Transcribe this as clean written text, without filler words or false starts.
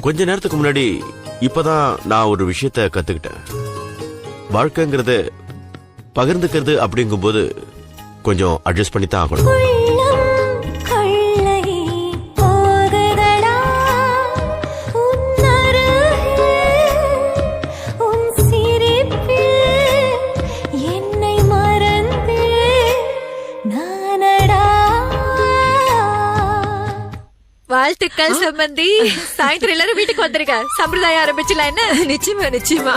கொஞ்ச நேரத்துக்கு முன்னாடி இப்பதான் நான் ஒரு விஷயத்த கத்துக்கிட்டேன். வாழ்க்கைங்கிறது பகிர்ந்துக்கிறது அப்படிங்கும்போது கொஞ்சம் அட்ஜஸ்ட் பண்ணி தான் ஆகணும். வாழ்த்துக்கள் சம்பந்தி. சாயந்தரம் எல்லாரும் வீட்டுக்கு வந்துருங்க. சம்பிரதாயம் ஆரம்பிச்சலாம் என்ன? நிச்சயமா நிச்சயமா.